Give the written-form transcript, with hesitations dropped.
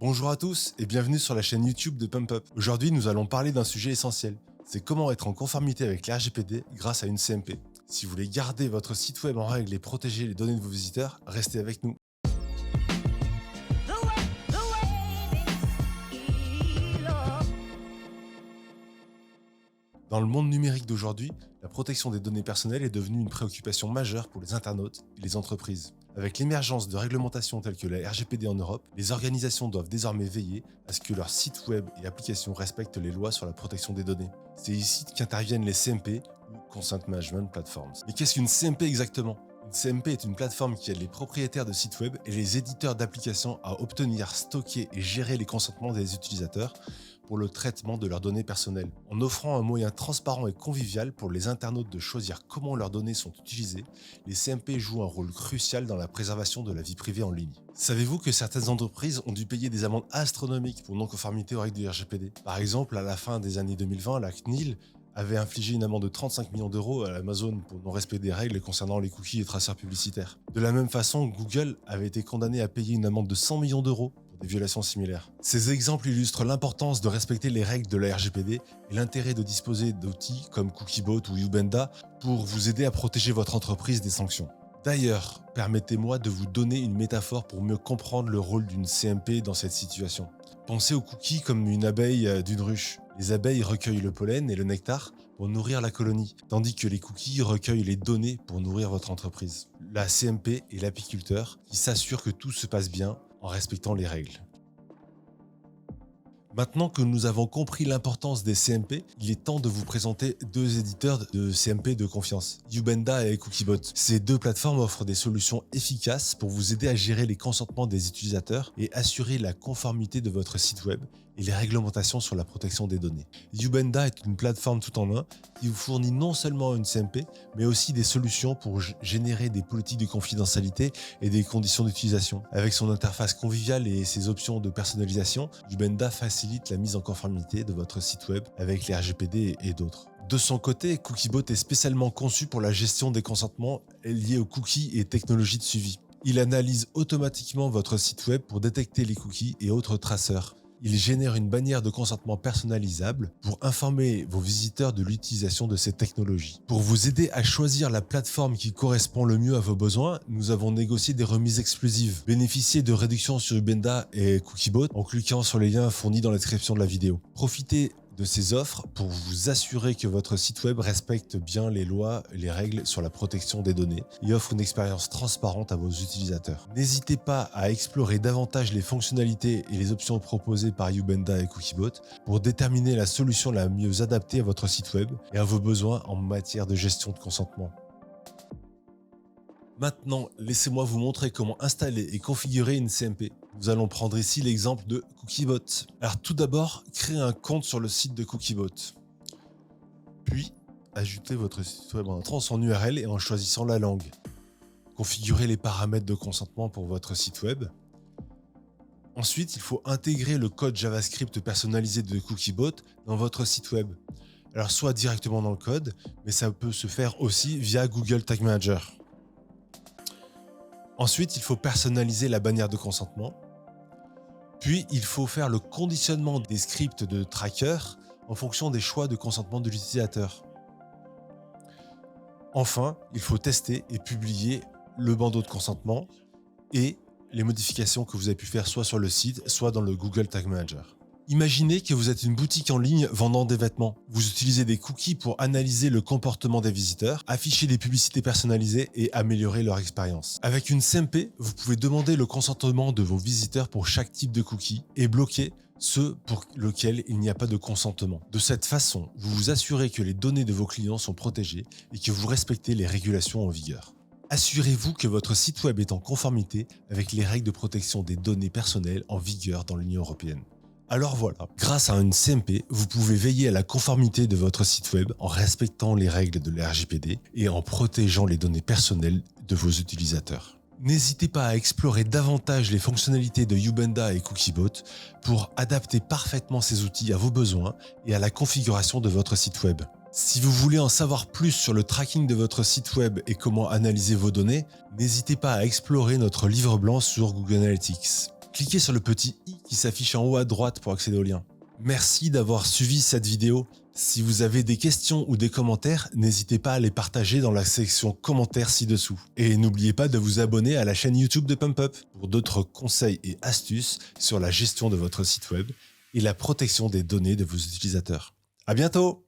Bonjour à tous et bienvenue sur la chaîne YouTube de PumpUp. Aujourd'hui, nous allons parler d'un sujet essentiel. C'est comment être en conformité avec la RGPD grâce à une CMP. Si vous voulez garder votre site web en règle et protéger les données de vos visiteurs, restez avec nous. Dans le monde numérique d'aujourd'hui, la protection des données personnelles est devenue une préoccupation majeure pour les internautes et les entreprises. Avec l'émergence de réglementations telles que la RGPD en Europe, les organisations doivent désormais veiller à ce que leurs sites web et applications respectent les lois sur la protection des données. C'est ici qu'interviennent les CMP ou Consent Management Platforms. Mais qu'est-ce qu'une CMP exactement ? Une CMP est une plateforme qui aide les propriétaires de sites web et les éditeurs d'applications à obtenir, stocker et gérer les consentements des utilisateurs pour le traitement de leurs données personnelles. En offrant un moyen transparent et convivial pour les internautes de choisir comment leurs données sont utilisées, les CMP jouent un rôle crucial dans la préservation de la vie privée en ligne. Savez-vous que certaines entreprises ont dû payer des amendes astronomiques pour non-conformité aux règles du RGPD ? Par exemple, à la fin des années 2020, la CNIL avait infligé une amende de 35 millions d'euros à Amazon pour non-respect des règles concernant les cookies et traceurs publicitaires. De la même façon, Google avait été condamné à payer une amende de 100 millions d'euros pour des violations similaires. Ces exemples illustrent l'importance de respecter les règles de la RGPD et l'intérêt de disposer d'outils comme Cookiebot ou Ubenda pour vous aider à protéger votre entreprise des sanctions. D'ailleurs, permettez-moi de vous donner une métaphore pour mieux comprendre le rôle d'une CMP dans cette situation. Pensez aux cookies comme une abeille d'une ruche. Les abeilles recueillent le pollen et le nectar pour nourrir la colonie, tandis que les cookies recueillent les données pour nourrir votre entreprise. La CMP est l'apiculteur qui s'assure que tout se passe bien en respectant les règles. Maintenant que nous avons compris l'importance des CMP, il est temps de vous présenter deux éditeurs de CMP de confiance, Ubenda et Cookiebot. Ces deux plateformes offrent des solutions efficaces pour vous aider à gérer les consentements des utilisateurs et assurer la conformité de votre site web et les réglementations sur la protection des données. Ubenda est une plateforme tout en un qui vous fournit non seulement une CMP, mais aussi des solutions pour générer des politiques de confidentialité et des conditions d'utilisation. Avec son interface conviviale et ses options de personnalisation, Ubenda facilite la mise en conformité de votre site web avec les RGPD et d'autres. De son côté, Cookiebot est spécialement conçu pour la gestion des consentements liés aux cookies et technologies de suivi. Il analyse automatiquement votre site web pour détecter les cookies et autres traceurs. Il génère une bannière de consentement personnalisable pour informer vos visiteurs de l'utilisation de ces technologies. Pour vous aider à choisir la plateforme qui correspond le mieux à vos besoins, nous avons négocié des remises exclusives. Bénéficiez de réductions sur Ubenda et Cookiebot en cliquant sur les liens fournis dans la description de la vidéo. Profitez de ces offres pour vous assurer que votre site web respecte bien les lois et les règles sur la protection des données et offre une expérience transparente à vos utilisateurs. N'hésitez pas à explorer davantage les fonctionnalités et les options proposées par Ubenda et Cookiebot pour déterminer la solution la mieux adaptée à votre site web et à vos besoins en matière de gestion de consentement. Maintenant, laissez-moi vous montrer comment installer et configurer une CMP. Nous allons prendre ici l'exemple de Cookiebot. Alors tout d'abord, créez un compte sur le site de Cookiebot. Puis, ajoutez votre site web en entrant son URL et en choisissant la langue. Configurez les paramètres de consentement pour votre site web. Ensuite, il faut intégrer le code JavaScript personnalisé de Cookiebot dans votre site web. Alors soit directement dans le code, mais ça peut se faire aussi via Google Tag Manager. Ensuite, il faut personnaliser la bannière de consentement. Puis, il faut faire le conditionnement des scripts de tracker en fonction des choix de consentement de l'utilisateur. Enfin, il faut tester et publier le bandeau de consentement et les modifications que vous avez pu faire soit sur le site, soit dans le Google Tag Manager. Imaginez que vous êtes une boutique en ligne vendant des vêtements. Vous utilisez des cookies pour analyser le comportement des visiteurs, afficher des publicités personnalisées et améliorer leur expérience. Avec une CMP, vous pouvez demander le consentement de vos visiteurs pour chaque type de cookie et bloquer ceux pour lesquels il n'y a pas de consentement. De cette façon, vous vous assurez que les données de vos clients sont protégées et que vous respectez les régulations en vigueur. Assurez-vous que votre site web est en conformité avec les règles de protection des données personnelles en vigueur dans l'Union européenne. Alors voilà, grâce à une CMP, vous pouvez veiller à la conformité de votre site web en respectant les règles de la RGPD et en protégeant les données personnelles de vos utilisateurs. N'hésitez pas à explorer davantage les fonctionnalités de Ubenda et Cookiebot pour adapter parfaitement ces outils à vos besoins et à la configuration de votre site web. Si vous voulez en savoir plus sur le tracking de votre site web et comment analyser vos données, n'hésitez pas à explorer notre livre blanc sur Google Analytics. Cliquez sur le petit i qui s'affiche en haut à droite pour accéder au lien. Merci d'avoir suivi cette vidéo. Si vous avez des questions ou des commentaires, n'hésitez pas à les partager dans la section commentaires ci-dessous. Et n'oubliez pas de vous abonner à la chaîne YouTube de PumpUp pour d'autres conseils et astuces sur la gestion de votre site web et la protection des données de vos utilisateurs. À bientôt!